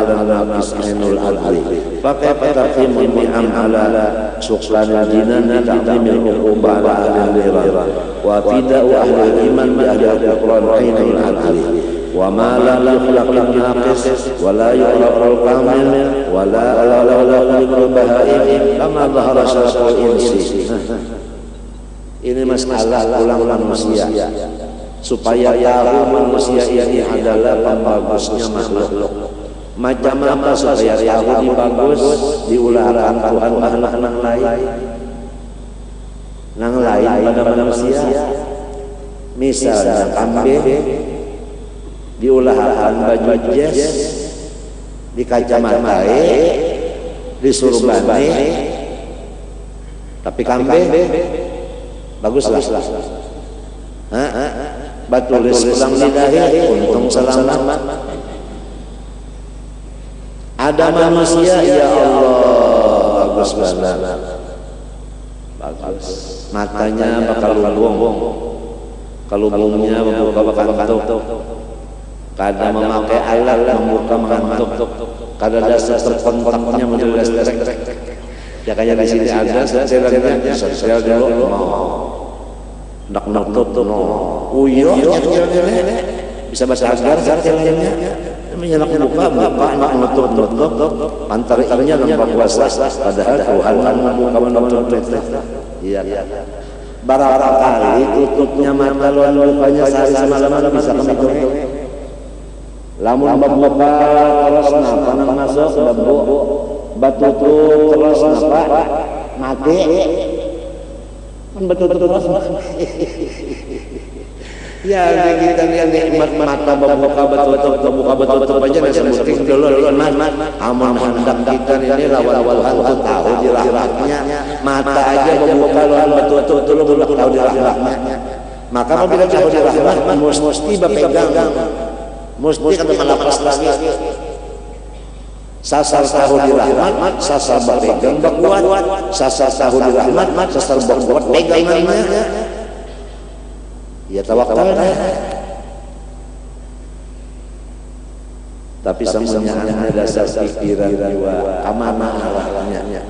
ala naqis ainul adli fa kaifa taqimul ni'am ala suqlanil jinan bi ta'zimil uquba ala al-ghairan wa fida'u ahli iman bi ahli al-quran ainul adli wa ma la yukhlaq naqis wa la yu'raful kamil wa la yu'raful bahaim kama dhahara syaraful insi. Ini masalah ulang manusia supaya tahu manusia ini adalah pembagusnya makhluk. Macam apa supaya tahu dibagus diulahkan Tuhan makhluk nang lain pada manusia. Misalnya kambing diulahkan baju jas, di kacamatai, disuruh bani, tapi kambing baguslah. Batulis ulang lidahi untung selamat. Ada manusia ya Allah bagus banget, bagus. Matanya bakal lubung, kalubungnya membuka kantuk, kadang memakai alat membuka mengantuk, kadang dasar terkontaknya menjelas listrik. Ya kayak di sini ada saya dulu nak tutup uyo bisa bahasa agar caranya menyalak buka nak nutup antar ikannya nampak puasa padahal Tuhan membuka menutup. Iya berapa kali tutupnya mata lalu bukanya sehari semalam bisa kami hitung. Lamun membuka terus napa nang masuk debu batu terus napa mati betul terus. Ya kita lihat nikmat mata membuka betul aja nasi muting dulu aman hendak kita ini lawan Tuhan tahu di rahmatnya mata aja membuka lawan betul belum tahu di rahmatnya. Maka apabila tahu di rahmat mesti berpegang, mesti kata melapas lagi. Sasar tahu di rahmat, sasar berpegang berkuat, sasar tahu di rahmat, sasar berkuat pegangannya. Ya tawakal. Tapi semuanya hanya dasar pikiran jiwa, amanah arahnya.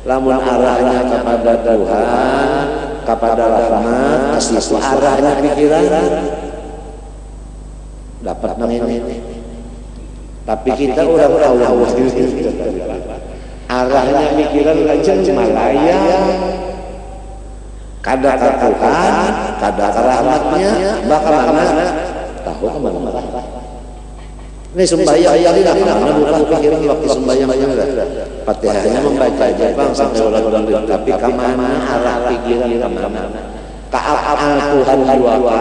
Lamun arahnya kepada Tuhan, kepada rahmat, kasih arahnya pikiran dapat ini. Tapi kita orang tahu arahnya pikiran aja melayang kada ke Tuhan, kada ke rahmatnya, bakal mana tahu kemana. Ini sembahyang ini lah, bukan pikiran waktu sembahyang aja lah. Fatihahnya membaca aja bang sampai ulang tapi kemana arah pikiran kemana? Ke Tuhan juga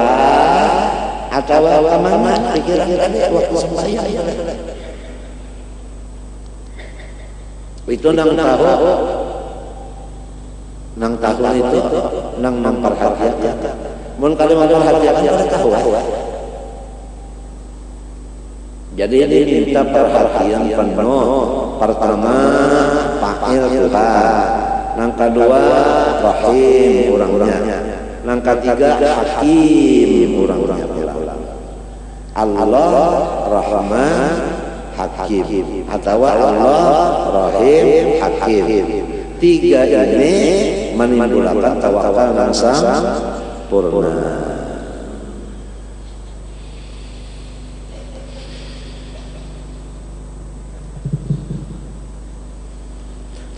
atau kemana pikiran tadi waktu sembahyang itu nang tahu itu nang memperhatikan. Mun kalau memperhatikan kita tahu. Jadi diminta perhatian penuh. Pertama fa'il Tuhan, nang kedua rahim orangnya, nang ketiga hakim orang-orangnya. Allah Rahman Hakim atau Allah Rahim Hakim. Tiga ini menimbulkan tawakal yang sempurna.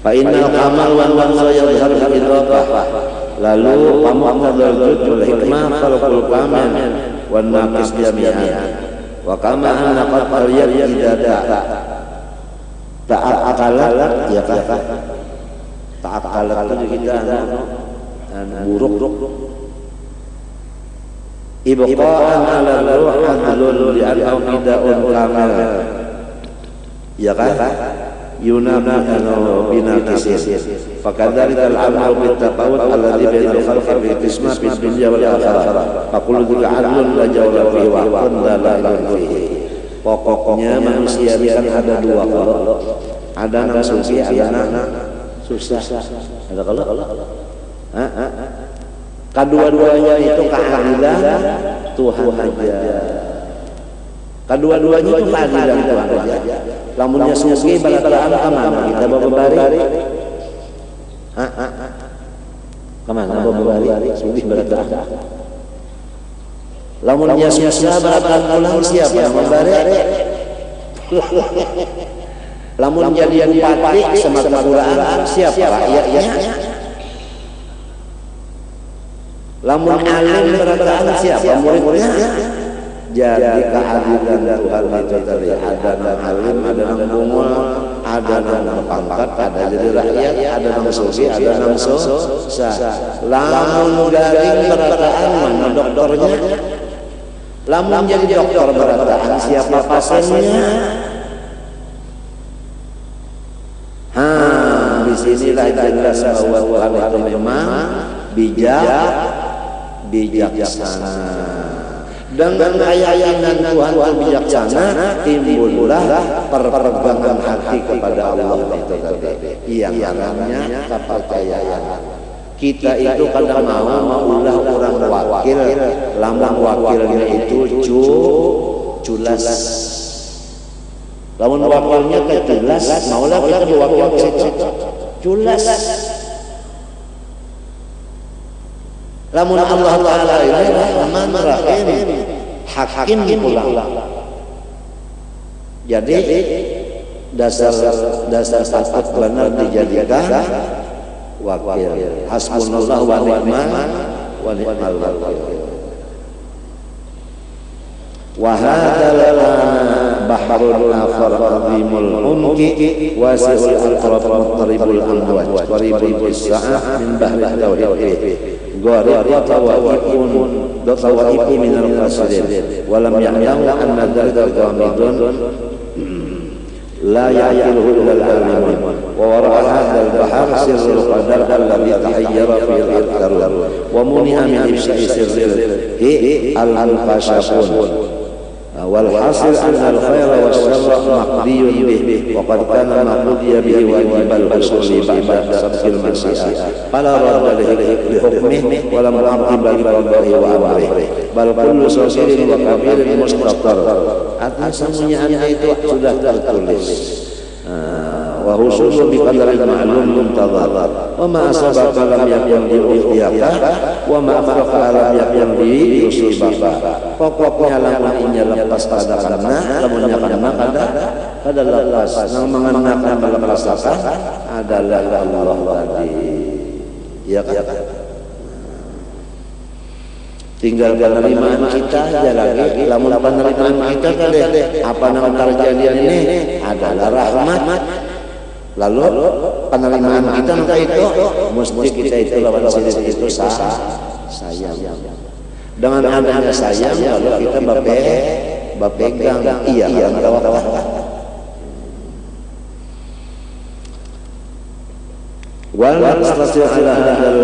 Fa innal kamal wal wazn yadhhar bil idafah. Lalu pamuqtadal wujud hikmah khalqul kamil wan naqis jami'an. Wa kama anna qad idza ta'aqalat ya kata ta'aqalat itu kita buruk ibqa'an ala ruh adlun li al-aqida'un kamal ya kata yunabi binaqisin fakadzalika al-amal bittaqawut alladhi bainal khalqi bi qisma fid dunya wal akhirah faqul dzika adlun la jawla fihi wa qalla la fihi. Pokoknya manusia kan ada dua kalau ada nang suci ada nang susah ada kalau kedua-duanya itu keadilan Tuhan aja Kedua-duanya itu keadilan Tuhan aja. Lamunnya sugi balataan kemana kita bawa bari? Kemana bawa bari? Sugi balataan. Lamunnya susah balataan pulang siapa yang membari? Lamun jadi bupati semata Quran siapa rakyatnya? Lamun alim balataan siapa muridnya? Jadi keadilan Tuhan itu tadi ada nang alim, ada nang bungul, ada nang pangkat, ada jadi rakyat, ada nang sugi, ada nang susah. Lamun garing berataan mana dokternya? Lamun jadi dokter berataan siapa pasiennya? Di sinilah jelas bahwa Tuhan itu memang bijaksana. Dengan keyakinan Tuhan itu bijaksana, timbullah perpegangan hati kepada Allah itu tadi. Yang namanya kepercayaan. Kita itu kadang maulah orang wakil, lambang wakilnya itu culas. Lamun wakilnya keculas, maulah kita wakil ke situ culas. Lamun Allah Ta'ala ini Rahman Rahim Hakim pulang. Jadi dasar takut benar dijadikan wakil. Hasbunallah wa ni'mal wakil. Wa hadzal bahrul akhar azimul umki wasi'ul atraf mutaribul amwaj qaribul sa'ah min bahri tauhid gharib tawaifun min al-qasirin wa lam ya'lamu anna dzalika ghamidun la yaqiluhu illa al-alim wa wara'a hadzal bahr sirrul qadar alladhi tahayyara fihi al-qarur wa muni'a min ifsha'i sirrihi al-kashafun والحاصل أن الخير والشر مقضي به وقد كان مقضي به واجب الحصول بعد سبق المشيئة فلا رد لحكمه ولا معقب لقضائه وأمره بل كل صغير وكبير مستقر. Artinya semuanya itu sudah tertulis. وحصول بقدر المعلوم منتظر وما أصابك لم يكن ليخطئك وما أخطأك لم يكن ليصيبك. Pokoknya lamunnya lepas pada karena lamunnya kada lepas nang mengenakan melepasakan adalah Allah tadi. Ya kan? Tinggal penerimaan kita aja lagi. Lamun penerimaan kita kali apa nang terjadian ini adalah rahmat. Lalu penerimaan kita maka itu mesti kita itu lawan sini itu sayang. Dengan adanya sayang lalu kita bapegang iya kan tawakal. Wal nastati ala hadzal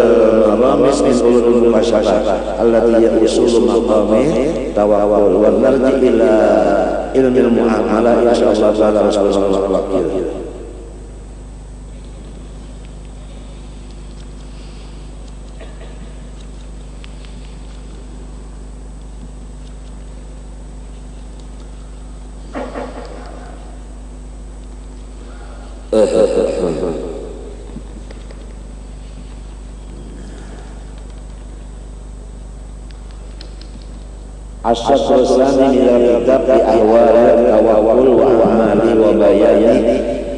maramis min ulul masyaqah allati yusulu maqami tawakkul wa narji ila ilmil muamalah insyaallah taala rasulullah wakil. Asyad Rasulani minal kitab di ahwal tawakkul wa amali wa bayani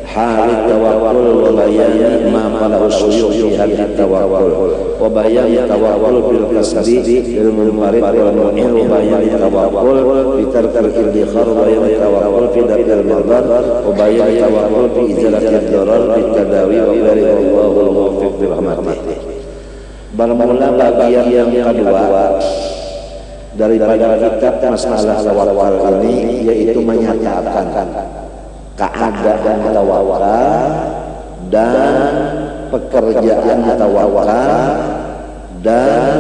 halit tawakkul wa bayani ma falahu syuyukh fi hadith tawakkul wa bayani tawakkul bil kasbi bil munfarid wal mu'in wa bayani tawakkul fi tarkil idkhar wa bayani tawakkul fi daf'il madar wa bayani tawakkul fi izalatil darar fi tadawi wa ghairi Allahul muwaffiq bi rahmatih. Bermula bagian yang kedua daripada kitab masalah tawakal ini yaitu menyatakan keadaan tawakal dan pekerjaan tawakal dan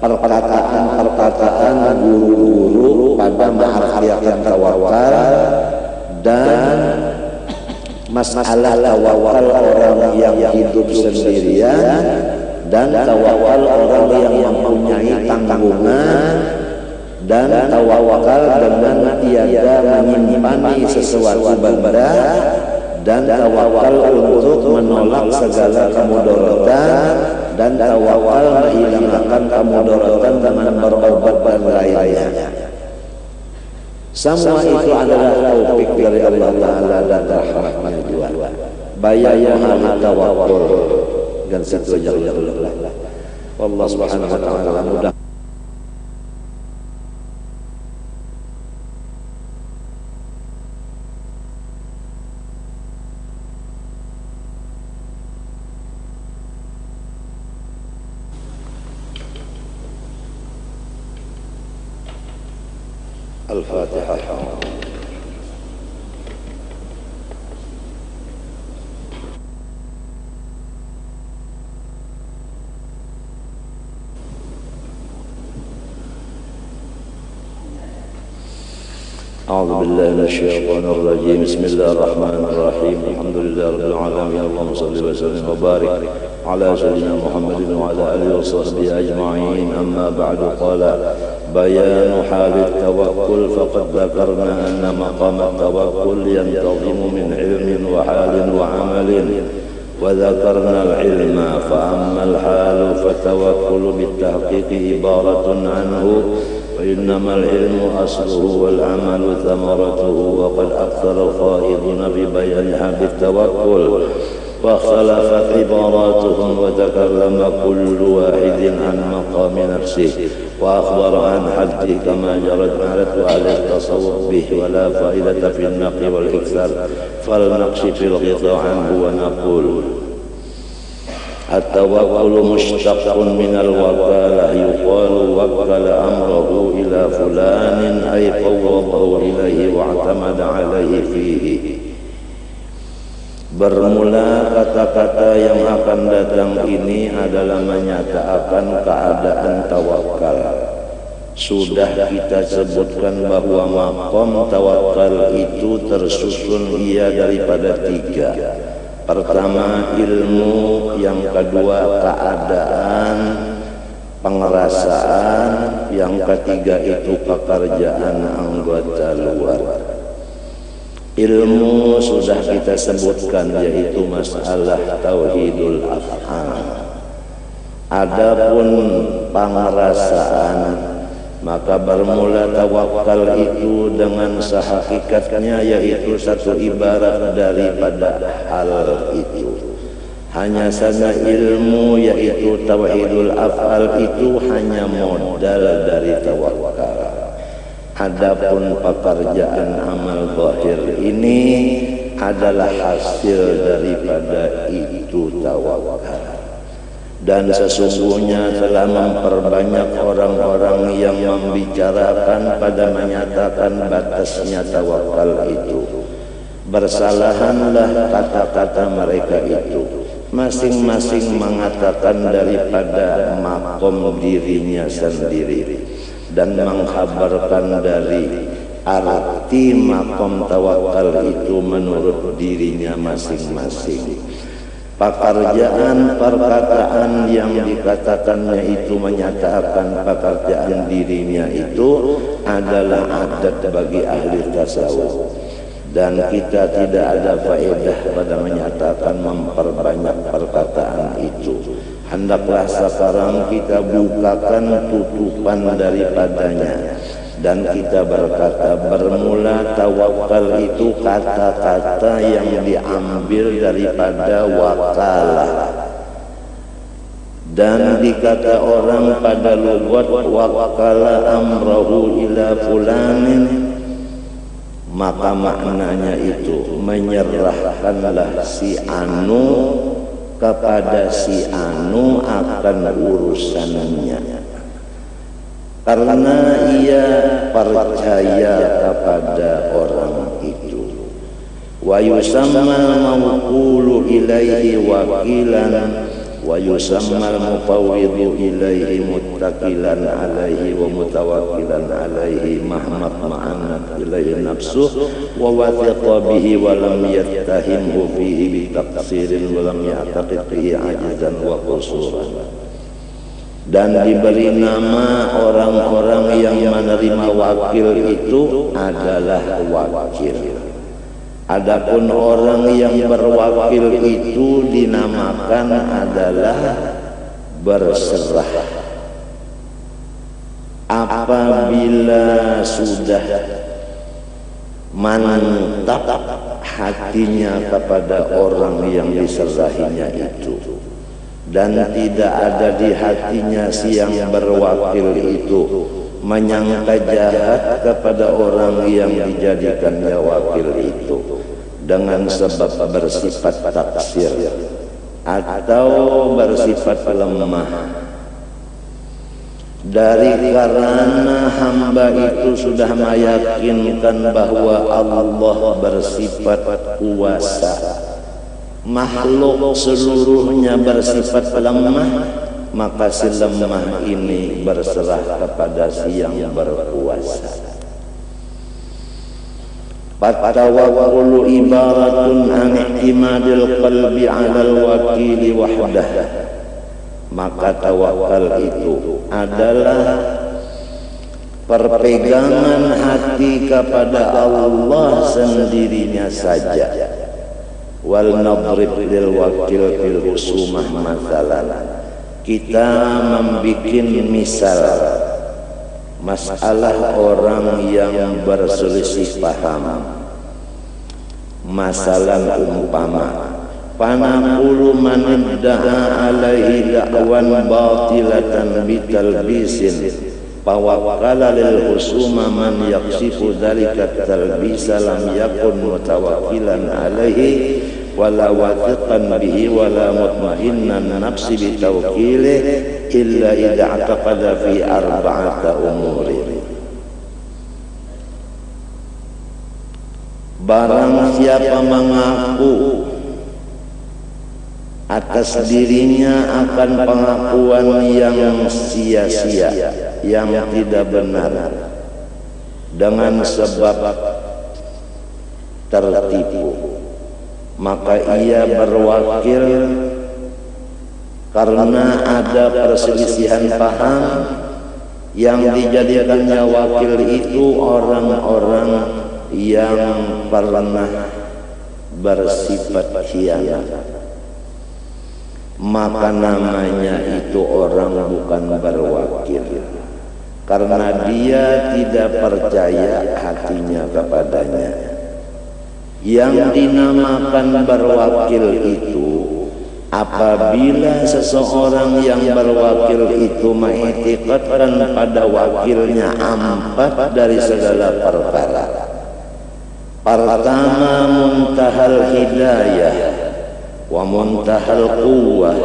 perkataan guru-guru pada mengajarkan tawakal dan masalah tawakal orang yang hidup sendirian dan tawakal orang yang mempunyai tanggungan dan tawakal dengan tiada menyimpan sesuatu benda, dan tawakal untuk menolak segala kemudaratan, dan tawakal menghilangkan kemudaratan dengan berobat dan lainnya. Semua itu adalah taufik dari Allah Ta'ala dan rahmatnya juga. Bayang hal tawakul dan situ jauh-jauh. Allah Subhanahu wa Ta'ala mudah. Al-Fatihah. أعوذ بالله من الشيطان الرجيم. بسم الله الرحمن الرحيم. الحمد لله رب العالمين. اللهم صل وسلم وبارك على سيدنا محمد وعلى آله وصحبه أجمعين. أما بعد، قال بيان حال التوكل. فقد ذكرنا أن مقام التوكل ينتظم من علم وحال وعمل، وذكرنا العلم. فأما الحال فالتوكل بالتحقيق عبارة عنه، وإنما العلم أصله والعمل ثمرته. وقد أكثر القائلون في بيان حال التوكل، واختلفت عباراتهم، وتكلم كل واحد عن مقام نفسه، وأخبر عن حده كما جرت عادة أهل التصوف به، ولا فائدة في النقل والإكثار. فلنقشف الغطاء عنه ونقول: التوكل مشتق من الوكالة، يقال وكل أمره إلى فلان، أي فوضه إليه واعتمد عليه فيه. Bermula kata-kata yang akan datang ini adalah menyatakan keadaan tawakal. Sudah kita sebutkan bahwa maqam tawakal itu tersusun ia daripada tiga. Pertama ilmu, yang kedua keadaan, pengerasaan, yang ketiga itu pekerjaan anggota luar. Ilmu sudah kita sebutkan, yaitu masalah tauhidul af'al. Adapun pengerasaan, maka bermula tawakal itu dengan sehakikatnya, yaitu satu ibarat daripada hal itu. Hanya saja ilmu, yaitu tauhidul af'al itu hanya modal dari tawakal. Adapun pekerjaan amal zahir ini adalah hasil daripada itu tawakal. Dan sesungguhnya telah memperbanyak orang-orang yang membicarakan pada menyatakan batasnya tawakal itu. Bersalahanlah kata-kata mereka itu. Masing-masing mengatakan daripada makom dirinya sendiri, dan mengkhabarkan dari arti makom tawakal itu menurut dirinya masing-masing. Pekerjaan perkataan yang dikatakannya itu menyatakan pekerjaan dirinya itu adalah adat bagi ahli tasawuf, dan kita tidak ada faedah pada menyatakan memperbanyak perkataan itu. Hendaklah sekarang kita bukakan tutupan daripadanya, dan kita berkata, bermula tawakal itu kata-kata yang diambil daripada wakalah. Dan dikata orang pada lugat wakala amrahu ila fulanin, maka maknanya itu menyerahkanlah si anu kepada si anu akan urusannya, karena ia percaya kepada orang itu. Wa yusamma mawqulu ilaihi wakilan, wa yusamma mufawwidu ilaihi muttaqilan alaihi wa mutawakkilan alaihi mahmat ma'anat ilaihi nafsuh wa wathiqa bihi wa lam yattahimhu fihi bitaqsirin wa lam ya'taqid bihi ajizan wa qusuran. dan diberi nama orang-orang yang menerima wakil itu adalah wakil. Adapun orang yang berwakil itu dinamakan adalah berserah. Apabila sudah mantap hatinya kepada orang yang diserahinya itu, dan tidak ada di hatinya si yang berwakil itu menyangka jahat kepada orang yang dijadikannya wakil itu dengan sebab bersifat taksir atau bersifat lemah, dari karena hamba itu sudah meyakinkan bahwa Allah bersifat kuasa, makhluk seluruhnya bersifat lemah, maka si lemah ini berserah kepada si yang berkuasa. Tawakkul ibaratun an i'timadil qalbi 'alal wakil wahdah. Maka tawakal itu adalah perpegangan hati kepada Allah sendirinya saja. Wal nadrib lil wakil fil husumah masalan. Kita membikin misal masalah orang yang berselisih paham. Masalah umpama panaqulu man idda'a alaihi da'wan batilatan bitalbisin fawakkala lil husuma man yaksifu dzalika talbisa lam yakun mutawakkilan alaihi wala wathiqan bihi wala mutmainnan nafsi bitawkilihi illa idza i'taqada fi arba'ata umuri. Barang siapa mengaku atas dirinya akan pengakuan yang sia-sia, yang tidak benar, dengan sebab tertipu, maka ia berwakil karena ada perselisihan paham. Yang dijadikannya wakil itu orang-orang yang pernah bersifat khianat, maka namanya itu orang bukan berwakil, karena dia tidak percaya hatinya kepadanya. Yang dinamakan berwakil itu apabila seseorang yang berwakil itu mengiktikadkan pada wakilnya empat dari segala perkara. Pertama, muntahal hidayah, wa muntahal quwwah,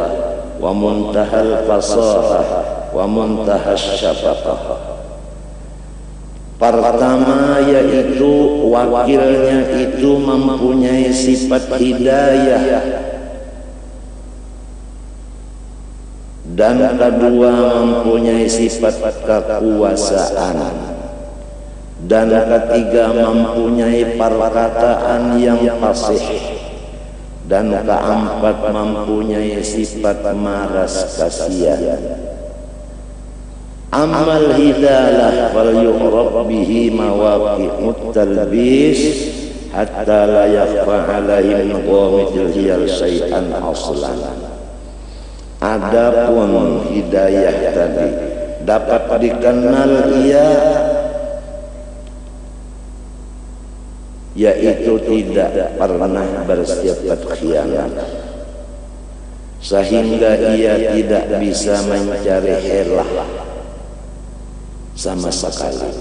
wa muntahal fasahah, wa muntahal syafaqah. Pertama yaitu wakilnya itu mempunyai sifat hidayah, dan kedua mempunyai sifat kekuasaan, dan ketiga mempunyai perkataan yang fasih, dan keempat mempunyai sifat maras kasihan. Amal hidalah fal yu'rab bihi mawaqi'ut talbis hatta la yakhfa alaihi min ghamidil hiyal syai'an aslan. Adapun hidayah tadi dapat dikenal ia yaitu tidak pernah bersifat khianat, sehingga ia tidak bisa mencari helah sama sekali.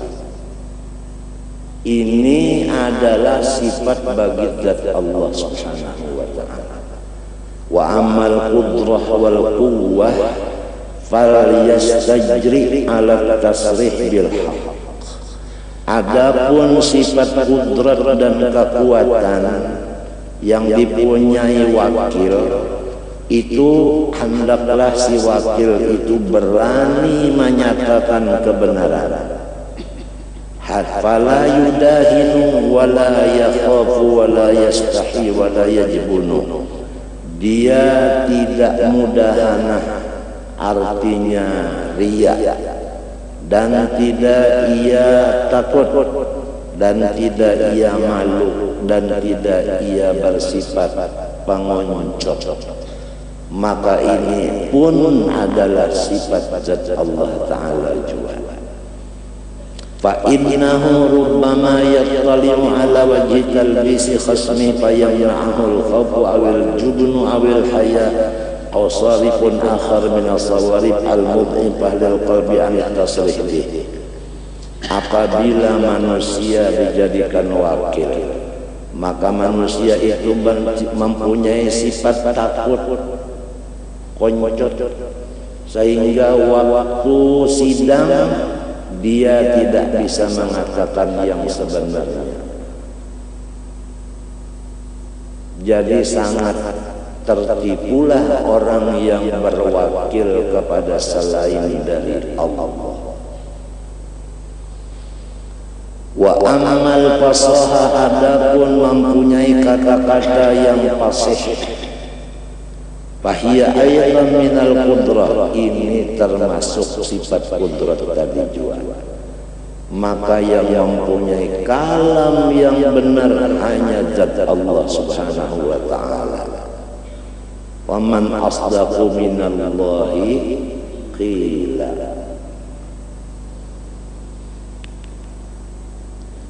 Ini adalah sifat bagi zat Allah Subhanahu wa ta'ala. Wa amal qudrah wal quwwah fal yastajri ala tasrih bil haqq. Adapun sifat kudrat dan kekuatan yang dipunyai wakil itu hendaklah si wakil itu berani menyatakan kebenaran. Fala yudahinu wala yakhafu wala yastahi wala yajbunu. Dia tidak mudahanah artinya riya, dan tidak ia takut, dan tidak ia malu, dan tidak ia bersifat pengoncot, maka ini pun adalah sifat zat Allah Ta'ala juga. Fa innahu rubbama yattali'u ala wajhi talbisi khasmi fayamna'ahu al-khawfu awil jubnu awil haya aw sarifun akhar min as-sawarif al-mudhifah lil qalbi an tasrih bih. Apabila manusia dijadikan wakil, maka manusia itu mempunyai sifat takut, koncot, sehingga waktu sidang dia tidak bisa mengatakan yang sebenarnya. Jadi sangat tertipulah orang yang berwakil kepada selain dari Allah. Wa amal fasaha, adapun mempunyai kata-kata yang fasih, fahiya ayatan minal qudrah, ini termasuk sifat qudrat tadi juga. Maka yang mempunyai kalam yang benar hanya zat Allah Subhanahu wa ta'ala. Wa man asdaqu minallahi qila.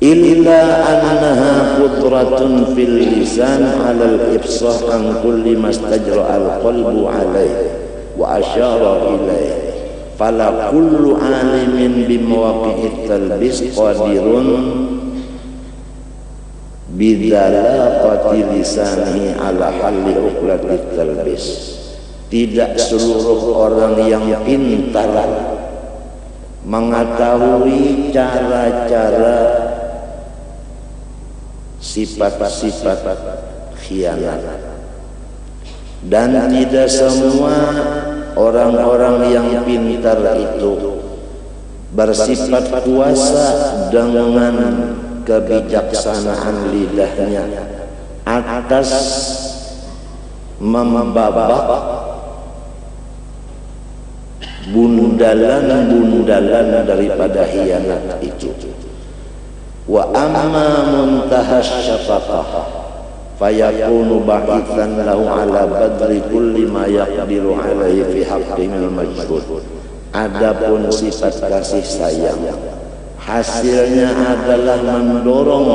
Illa annaha qudratun fil lisan ala al-ifsah an kulli mastajra al-qalbu alayhi wa asyara ilayhi. Fala kullu alimin bimawaqi'it talbis qadirun bidalaqati lisanihi ala halli uqlatit talbis. Tidak seluruh orang yang pintar mengetahui cara-cara sifat-sifat khianat, dan tidak semua orang-orang yang pintar itu bersifat kuasa dengan kebijaksanaan lidahnya atas membabak bundalan-bundalan daripada khianat itu. Wa amma muntahas syafaqah fayakunu ba'ithan lahu ala badri kulli ma yaqdiru alaihi fi haqqil majhud. Adapun sifat kasih sayang, hasilnya adalah mendorong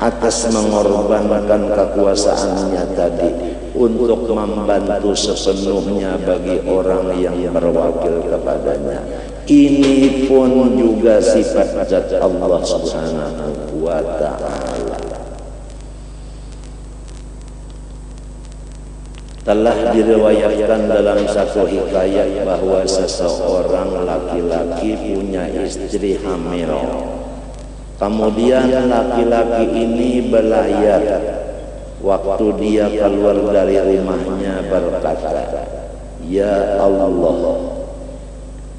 atas mengorbankan kekuasaannya tadi untuk membantu sepenuhnya bagi orang yang berwakil kepadanya. Ini pun juga sifat zat Allah Subhanahu wa ta'ala. Telah diriwayatkan dalam satu hikayat bahwa seseorang laki-laki punya istri hamil. Kemudian laki-laki ini belayar. Waktu dia keluar dari rumahnya berkata, "Ya Allah,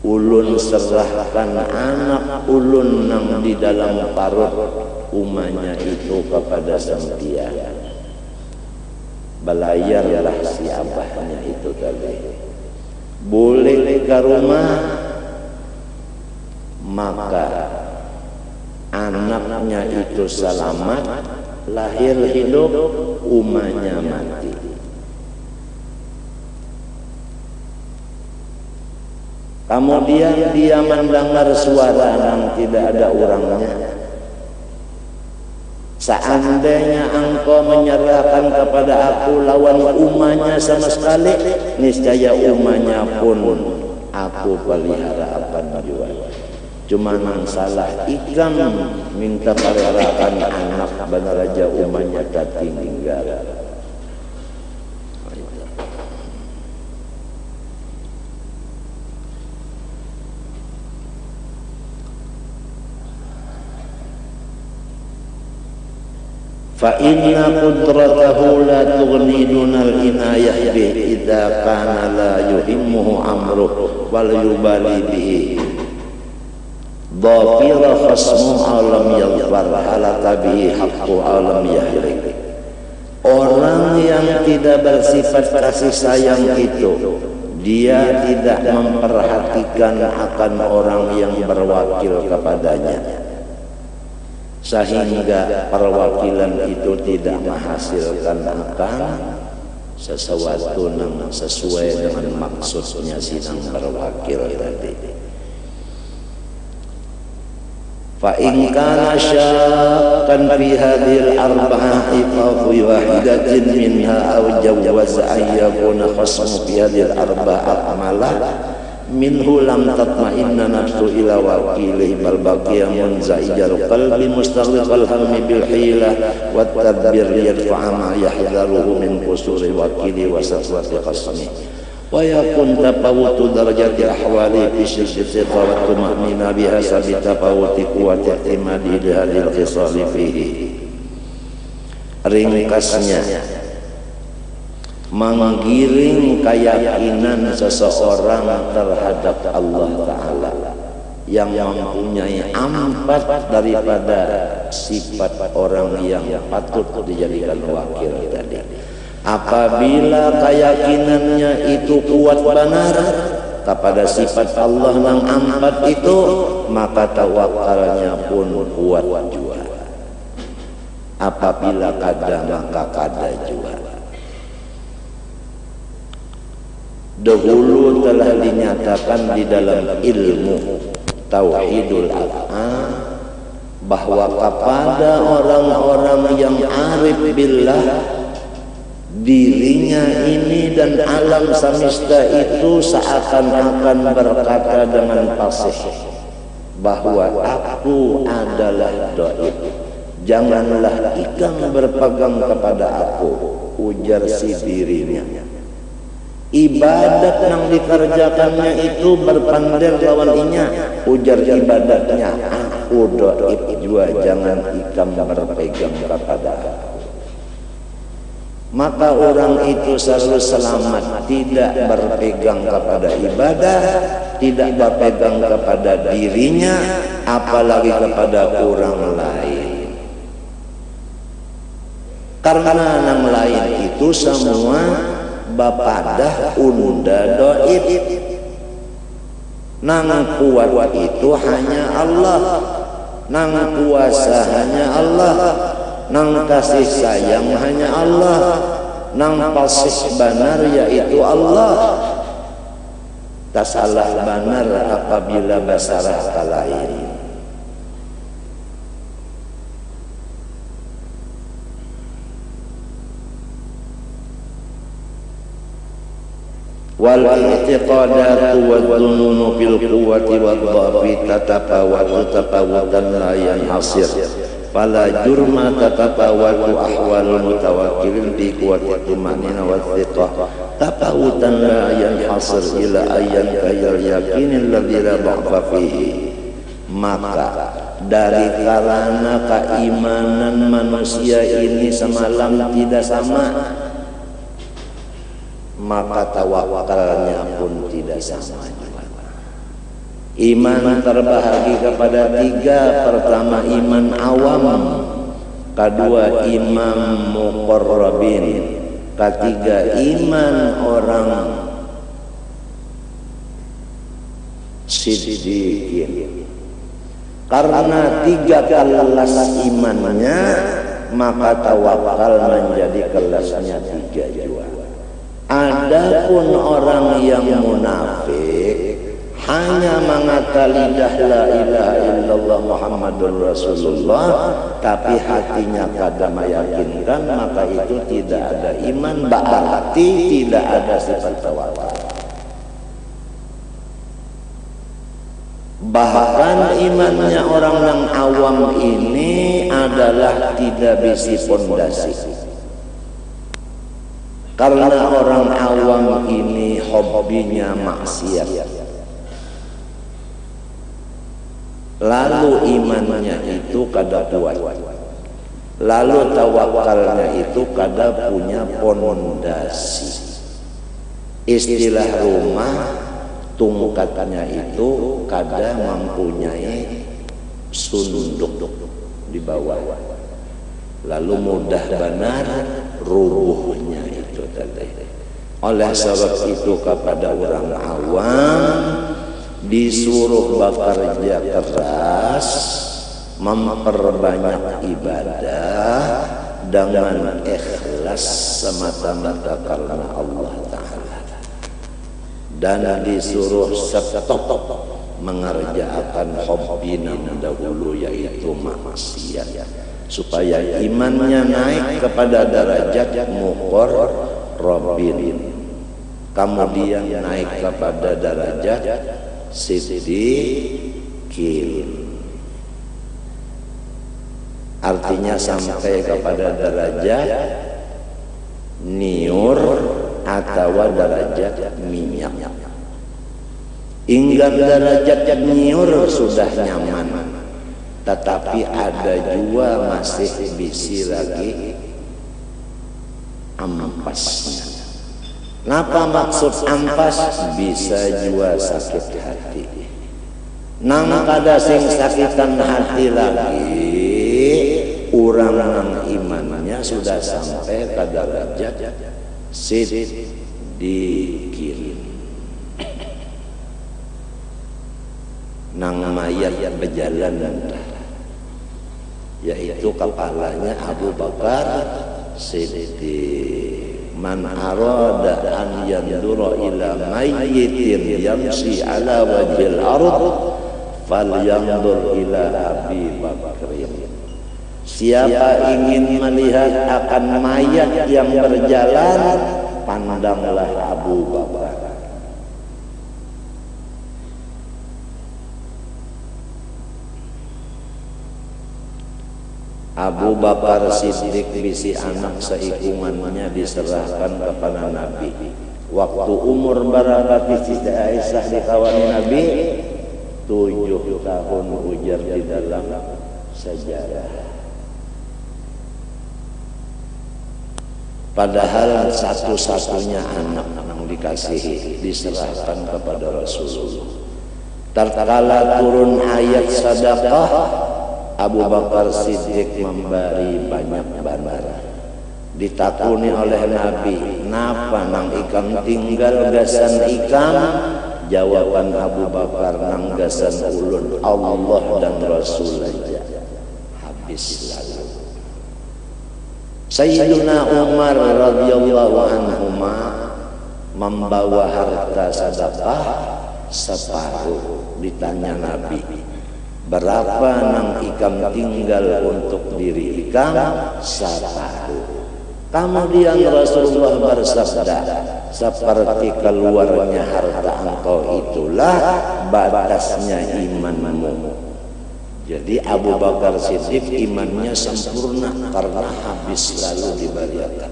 ulun serahkan anak ulun yang di dalam parut umanya itu kepada sang dia." Belayarlah si abahnya itu tadi, boleh ke rumah, maka anaknya itu selamat, lahir hidup, umanya mati. Kemudian dia mendengar suara yang tidak ada orangnya. Seandainya engkau menyerahkan kepada aku lawan umanya sama sekali, niscaya umanya pun aku pelihara akan jual. Cuma masalah ikan minta peliharakan anak benar aja umanya tak tinggal. Fa inna qudratahu la tughni dunal inayah bih idza kana la yuhimmuhu amruh wal yubali bihi dhafira khasmu alam yadhfar halaka bihi haqqu alam yahlik. Orang yang tidak bersifat kasih sayang itu dia tidak memperhatikan akan orang yang berwakil kepadanya, sehingga perwakilan itu tidak menghasilkan akan sesuatu yang sesuai dengan maksudnya sidang berwakil tadi. Fa in kana syaqan fi hadhil arba'ah fa fi wahidatin minha aw jawaza an yakuna khasmu fi hadhil arba'ah amalah minhu lam tatma'inna nafsu ila wakili bal baqiya munzaijal qalbi mustaghriqal hammi bil hilah wat tadbir yadfa'a ma yahdharuhu min qusuri wakili wa satwati khasmi wa yakun tafawutu darajati ahwali fi shiddati wa tuma'nina bihasabi tafawuti quwwati ihtimadi li hadhil khisali fihi. Ringkasnya, menggiring keyakinan seseorang terhadap Allah Ta'ala yang mempunyai empat daripada sifat orang yang patut dijadikan wakil tadi. Apabila keyakinannya itu kuat benar kepada sifat Allah yang empat itu, maka tawakalnya pun kuat juga. Apabila kada, maka kada juga. Dahulu telah dinyatakan di dalam ilmu Tauhidul Af'al bahwa kepada orang-orang yang arif billah, dirinya ini dan alam semesta itu seakan-akan berkata dengan fasih bahwa aku adalah dhaif, janganlah ikang berpegang kepada aku, ujar si dirinya. Ibadat yang dikerjakannya itu berpandang lawan inya, ujar ibadatnya, aku dhaif juga, jangan ikang berpegang kepada aku. Maka orang itu selalu selamat, tidak berpegang kepada ibadah, tidak berpegang kepada dirinya, apalagi kepada orang lain. Karena yang lain itu semua bapadah unda dhaif. Nang kuat itu hanya Allah, nang kuasa hanya Allah, nang kasih sayang hanya Allah, nang pasih benar yaitu Allah. Tak salah benar apabila basarah kalain. Wal i'tiqadatu wa dhununu fil quwwati wa dhafi tatafawatu tafawutan la yanhasir. Fala jurma tatafawatu ahwalul mutawakkilin bi quwwati tumanina wa thiqah tafawutan la yanhasir ila ayyan kayal yakinin alladhi la dha'fa fihi. Maka dari karena keimanan manusia ini semalam tidak sama, maka tawakalnya pun tidak sama juga. Iman terbahagi kepada tiga. Pertama iman awam, kedua imam muqarrabin, ketiga iman orang siddiqin. Karena tiga kelas imannya, maka tawakal menjadi kelasnya tiga juga. Adapun orang yang munafik hanya mengata lidah la ilaha illallah Muhammadur Rasulullah, tapi hatinya kada meyakinkan, maka itu tidak ada iman, berarti tidak ada sifat tawakal. Bahkan imannya orang yang awam ini adalah tidak bisi pondasi. Karena orang awam ini hobinya maksiat, lalu imannya itu kada kuat, lalu tawakalnya itu kada punya pondasi. Istilah rumah, tungkatnya itu kada mempunyai sunduk di bawah, lalu mudah benar rubuhnya itu tadi. Oleh sebab itu kepada orang awam disuruh bekerja keras, memperbanyak ibadah dengan ikhlas semata-mata karena Allah Ta'ala, dan disuruh stop mengerjakan hobi dahulu yaitu maksiat, supaya imannya naik kepada derajat muqarrabin, kemudian naik kepada derajat siddiqin, artinya sampai kepada derajat niur atau derajat minyak. Hingga derajat niur sudah nyaman, tetapi ada juga masih bisi lagi ampasnya. Napa maksud ampas? Bisa juga sakit hati. Nang kada sing sakitan hati lagi, orang nang imannya sudah sampai ke derajat siddiqin. Nang mayat berjalan, yaitu kepalanya Abu Bakar Siddiq. Man arada an yandura ila mayyitin yamshi ala wajhil ard falyandur ila Abi Bakrin. Siapa ingin melihat akan mayat yang berjalan, pandanglah Abu Bakar. Abu Bakar Siddiq bisi anak seikungannya diserahkan kepada Nabi. Waktu umur berapa Siti Aisyah dikawani Nabi? 7 tahun, ujar di dalam sejarah. Padahal satu-satunya anak yang dikasihi diserahkan kepada Rasulullah. Tatkala turun ayat sedekah, Abu Bakar Siddiq memberi banyak bandara. Ditakuni oleh Nabi, napa nang ikam tinggal gasan ikam? Jawaban Abu Bakar, nang gasan ulun Allah dan Rasul aja. Habis lalu. Sayyiduna Umar radhiyallahu anhu membawa harta sedekah separuh. Ditanya Nabi, berapa nang ikam tinggal untuk diri ikam? Separuh. Kemudian Rasulullah bersabda, seperti keluarnya harta engkau itulah batasnya imanmu. Jadi Abu Bakar Siddiq imannya sempurna karena habis lalu diberikan.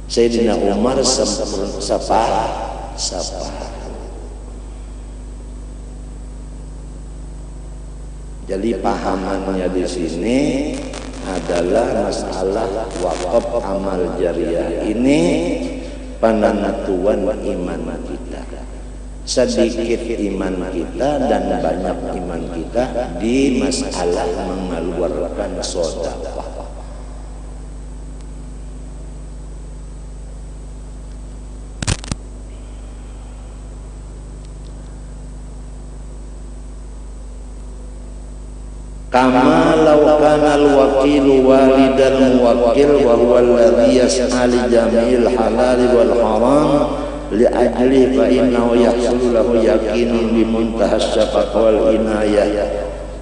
Sayyidina Umar sempurna separuh. Jadi pahamannya di sini adalah masalah wakaf amal jariah ini penentuan iman kita. Sedikit iman kita dan banyak iman kita di masalah mengeluarkan sedekah. Kama law kana al-wakilu walidal muwakkil wa huwa alladhi yas'a li jami'il halal wal haram li ajli fa innahu yahsul lahu yaqinun bi muntaha syafaq wal inayah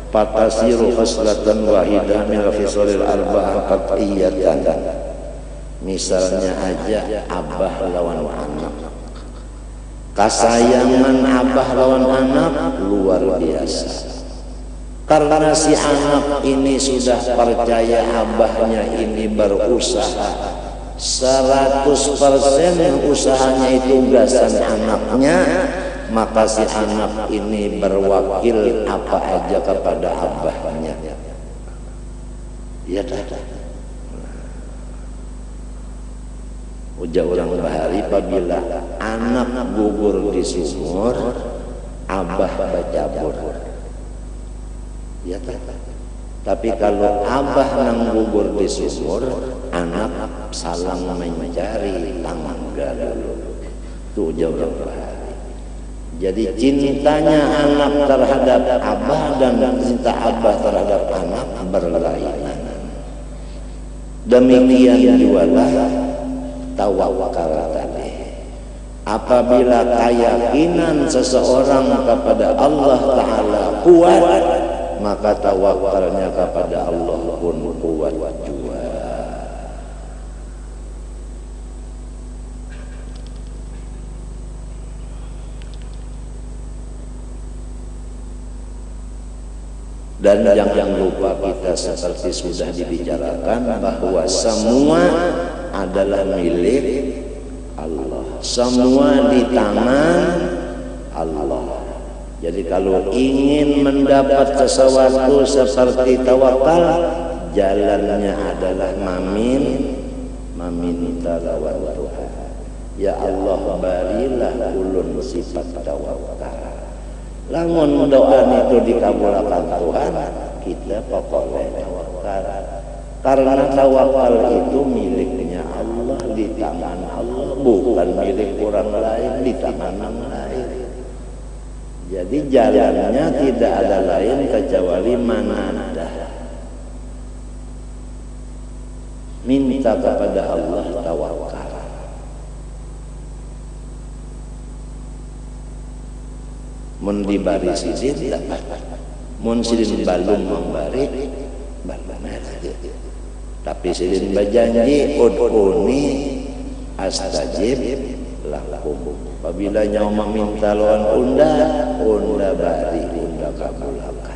fatasiru khaslatan wahidah min fisalil arba'ah qat'iyatan. Misalnya aja abah lawan anak, kasayangan abah lawan anak luar biasa. Karena si anak ini sudah percaya abahnya ini berusaha 100% usahanya itu gasan anaknya, maka si anak ini berwakil apa aja kepada abahnya. Ya dah. Ujar orang bahari, apabila anak gugur di sumur, abah bacabur. Ya tak. Tapi kalau abah nang gugur di sumur, anak saling mencari tangga dulu. Itu jauh hari. Jadi cintanya anak terhadap abah dan cinta abah terhadap anak berlainan. Demikian juga tawakal tadi. Apabila keyakinan seseorang kepada Allah Ta'ala kuat, maka tawakalnya kepada Allah pun kuat juga. Dan jangan lupa kita seperti sudah dibicarakan bahwa semua adalah milik Allah. Semua di tangan Allah. Jadi kalau ingin mendapat sesuatu seperti tawakal, jalannya adalah meminta lawan Tuhan. Ya Allah, barilah ulun sifat tawakal. Lamun doa itu dikabulkan Tuhan, kita pokoknya tawakal. Karena tawakal itu miliknya Allah, di tangan Allah, bukan milik orang lain, di tangan orang lain. Jadi jalannya tidak ada lain kecuali manada. Minta kepada Allah tawakal. Mun dibari sidin dapat, mun sidin balum membari balumnya. Tapi sidin berjanji ud'uni astajib lakum. Apabila nyawa meminta lawan unda bari, unda kabulkan.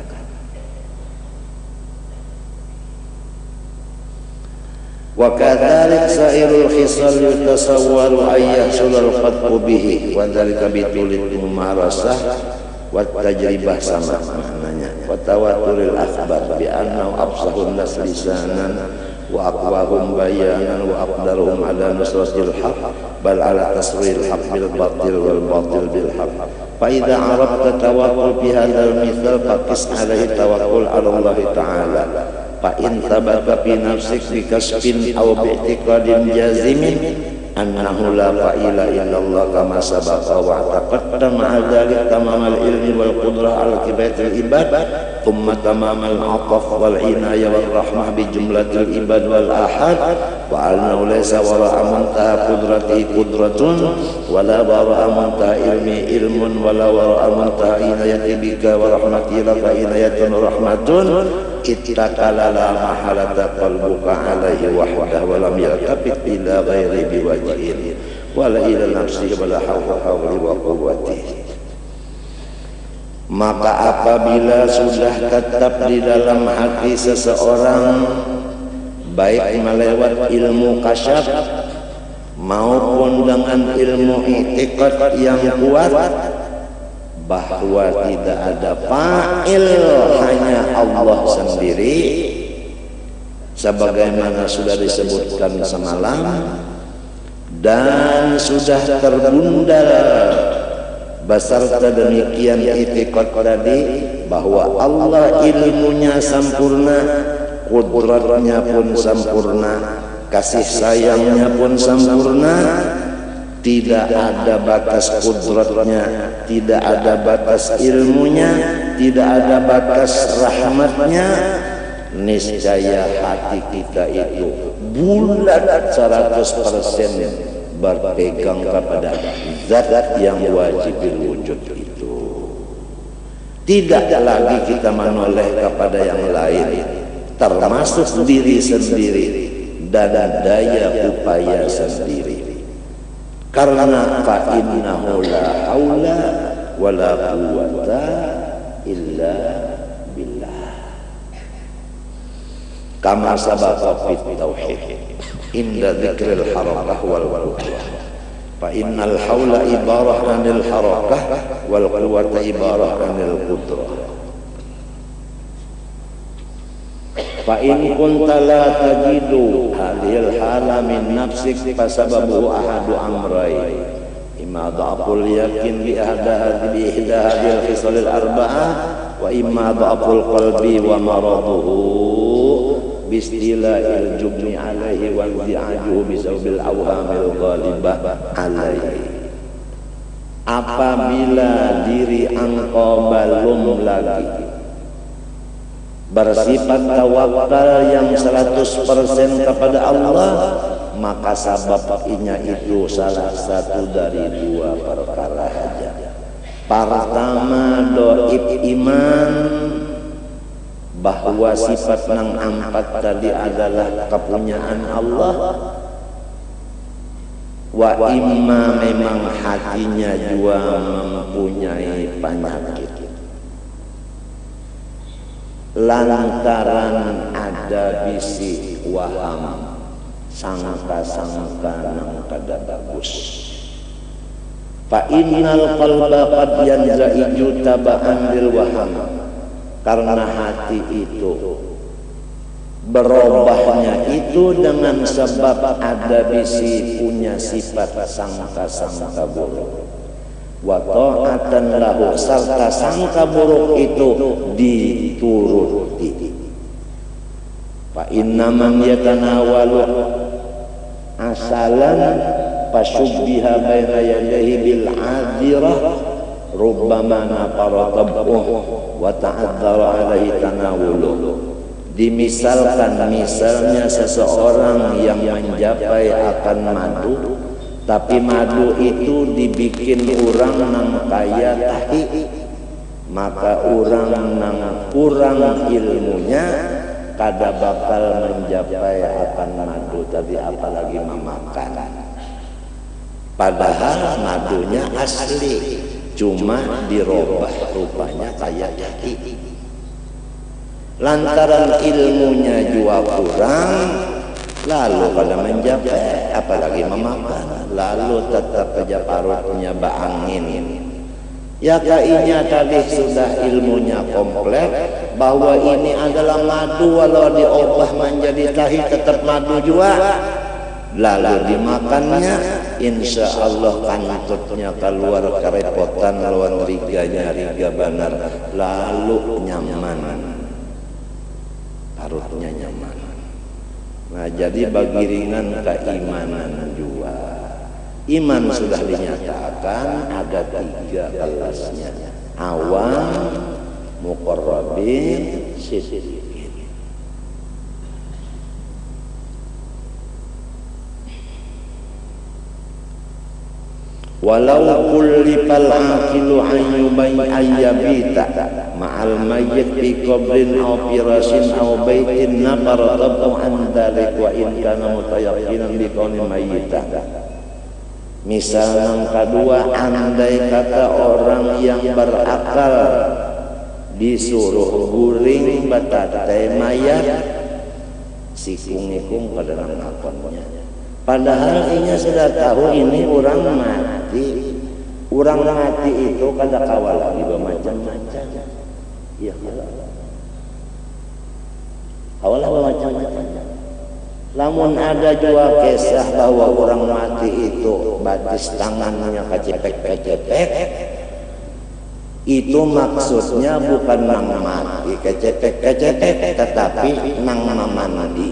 Wa kadzalik sairul khisal yutasawwaru ayyahsulul qadqu bihi wa dzalika bitulil mumarasah wa tajribah sama maknanya wa tawaturil akhbar bi annahu afsahun nas lisanan wa aqwahum bayanan wa aqdaruhum ala nusratil haqq bal ala tasril haqq bil batil wal batil bil haqq fa idza arafta tawakkul fi hadzal mithal faqis alaihi tawakkul ala Allah ta'ala fa in tabata fi nafsik bi kasbin aw bi i'tiqadin jazimin annahu la fa'ila illallah kama sabaqa wa taqaddama adzalik tamamal ilmi wal qudrah al kibayatil ibad thumma tamamal ataf wal inayah wal rahmah bi jumlatil ibad wal ahad wa annahu laysa wara'a muntaha qudratihi qudratun wala wara'a muntaha ilmi ilmun wala wara'a muntaha inayati bika wa rahmati laka inayatun rahmatun ittakala la mahalata qalbuka alaihi wahdah wa lam yaltafit ila ghairi biwajhin wala ila nafsi wala hawli wa quwwati. Maka apabila sudah tetap di dalam hati seseorang, baik melewat ilmu kasyaf maupun dengan ilmu i'tiqad yang kuat, bahwa tidak ada fa'il, hanya Allah sendiri, sebagaimana sudah disebutkan semalam, dan sudah terbundal beserta demikian i'tiqad tadi bahwa Allah ilmunya sempurna, qudratnya pun sempurna, kasih sayangnya pun sempurna. Tidak ada batas kudratnya, tidak ada batas ilmunya, tidak ada batas rahmatnya. Niscaya hati kita itu bulat 100% berpegang kepada zat yang wajib wujud itu. Tidak lagi kita menoleh kepada yang lain, termasuk diri sendiri dan daya upaya sendiri. Karena fa'innahu la haula wa la quwwata illa billah. Kama sabaqa fit tauhid inda dzikril harakah wal quwwah. Fa innal haula ibarah anil harakah wal quwwata ibarah anil qudrah. Fa in kunta la tajidu hadhil hala min nafsik fasababu ahadu amrayn imma dha'ful yakin bi ihda hadhil khisalil arba'ah wa imma dha'ful qalbi wa maraduhu bistilahil jubni alaihi wal di'ajuhu bisawbil awhamil ghalibah alaihi. Apabila diri engkau belum lagi bersifat tawakal yang 100% kepada Allah, maka sababnya itu salah satu dari dua perkara saja. Pertama, doib iman bahwa sifat nang empat tadi adalah kepunyaan Allah. Wa imma memang hatinya juga mempunyai penyakit lantaran ada bisi waham, sangka-sangka nang kada bagus. Fa innal qalba qad yanza'iju taba'an lil waham, karena hati itu berubahnya itu dengan sebab ada bisi punya sifat sangka-sangka buruk. Wa ta'atan lahu, serta sangka buruk itu dituruti. Fa inna man yatanawalu asalan fasyubbiha baina yadayhi bil adirah rubbama nafara tab'uh wa ta'adzara alaihi tanawuluh. Misalnya seseorang yang mencapai akan madu, tapi madu itu dibikin orang nang kaya tahi, maka orang nang kurang ilmunya kada bakal mencapai akan madu tadi, apalagi memakan. Padahal madunya asli, cuma dirubah rupanya kaya tahi. Lantaran ilmunya juga kurang, lalu pada mencapai apalagi memakan, lalu tetap saja parutnya baangin. Ya kainya tadi sudah ilmunya komplek bahwa ini adalah madu, walau diubah menjadi tahi tetap madu juga, lalu dimakannya, insya Allah kantutnya keluar kerepotan lawan riganya, riga benar, lalu nyaman, parutnya nyaman. Nah, jadi bagi ringan keimanan juga. Iman sudah dinyatakan ada 3 kelasnya: awam, muqarrabin, siddiqin. Walau kullifal aqilu ayyabita ma'al mayyit fi qabrin aw firasin aw baitin nafar tabu an dzalik wa in kana mutayaqqinan bi kauni mayyita. Misal yang kedua, andai kata orang yang berakal disuruh guring batatai mayat, sikung-ikung pada dalam akonnya, padahal inya sudah tahu ini orang mati. Orang mati itu kada kawal lagi bermacam-macam. Iya, kawal bermacam-macam. Lamun ada juga kisah bahwa orang mati itu batis tangannya kecepek-kecepek, itu maksudnya bukan nang mati kecepek-kecepek, tetapi nang mandi.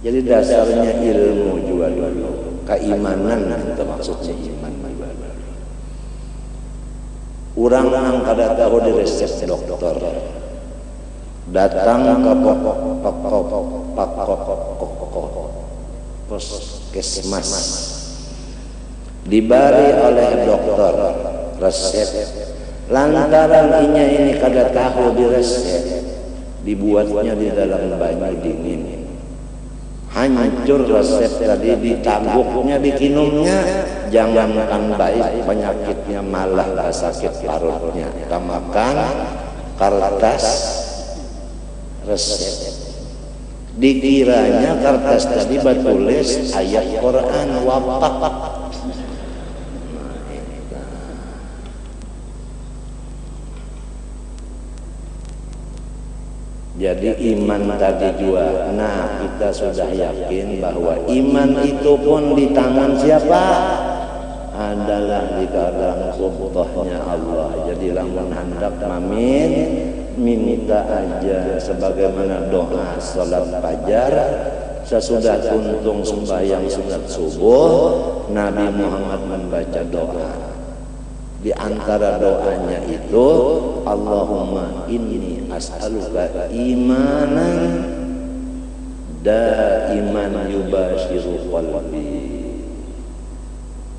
Jadi dasarnya ilmu juga dulu, keimanan itu maksudnya iman juga. Orang yang kada tahu di resep dokter, datang ke puskesmas, dibari oleh dokter resep, lantaran inya ini kada tahu di resep, dibuatnya di dalam banyu dingin. Hancur resep tadi, ditangguknya, dikinumnya, jangankan baik penyakitnya malah sakit parutnya. Kita makan kertas resep, dikiranya kertas tadi bertulis ayat Quran wapak. Jadi iman tadi juga, nah kita sudah yakin bahwa iman itu pun di tangan siapa? adalah dikarenakan qubdahnya Allah. Jadi lamun hendak mamin minta aja sebagaimana doa salat fajar sesudah tuntung sembahyang sunat subuh Nabi Muhammad membaca doa. Di antara doanya itu Allahumma inni as'aluka imanan daiman yubashiru qalbi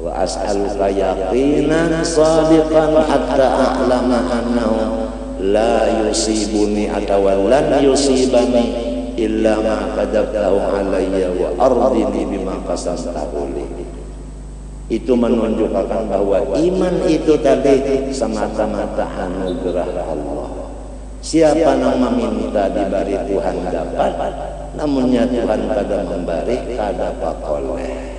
wa as'aluka yaqinan sadiqan hatta a'lama annahu la yusibuni atau lan yusibani illa ma qadabtahu alayya wa ardini bima qasamtahu li. Itu menunjukkan bahwa iman itu tadi semata-mata anugerah Allah. Siapa yang meminta diberi Tuhan dapat, namunnya Tuhan kada memberi kada pakoleh.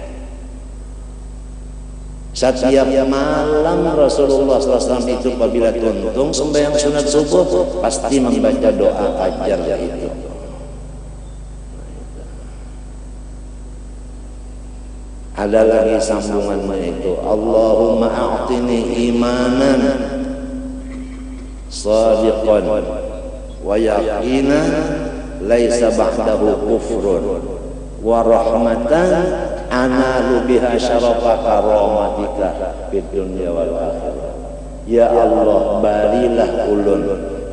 Setiap malam Rasulullah SAW itu apabila tuntung sembahyang sunat subuh pasti membaca doa fajar itu. Ada lagi sambungannya itu Allahumma a'tini imanan sadiqan wa yaqinan laisa ba'dahu kufrun wa rahmatan analu biha syarafa karamatika fid dunya wal akhirah. Ya Allah barilah ulun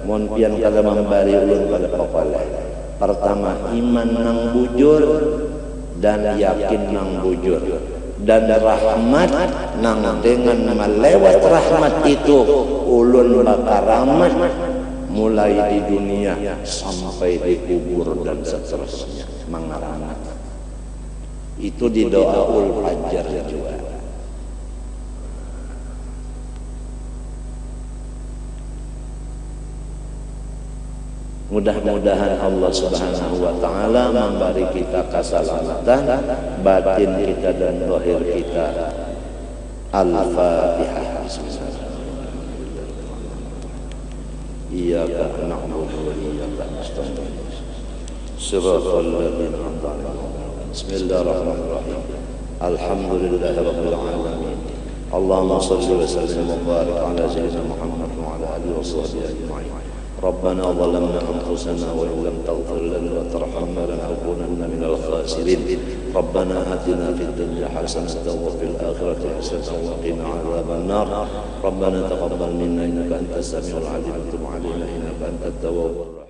mun pian kada membari ulun pada pokoknya. Pertama iman nang bujur dan yakin nang bujur dan rahmat nang dengan melewat rahmat itu ulun bakaramat mulai di dunia sampai di kubur dan seterusnya mangaramat. Itu di doaul fajar juga. Mudah-mudahan Allah Subhanahu wa taala memberi kita keselamatan batin kita dan zahir kita. Al-Fatihah. Iyyaka na'budu wa iyyaka nasta'in. Shiratal ladzina an'amta 'alaihim. Bismillahirrahmanirrahim. Alhamdulillahirabbil alamin. Allahumma shalli wa sallim wa barik ala sayyidina Muhammad wa ala alihi wa sahbihi ajma'in. ربنا ظلمنا أنفسنا وإن لم تغفر لنا وترحمنا لنكونن من الخاسرين ربنا آتنا في الدنيا حسنة وفي الآخرة حسنة وقنا عذاب النار ربنا تقبل منا إنك أنت السميع العليم وتب علينا إنك أنت التواب الرحيم.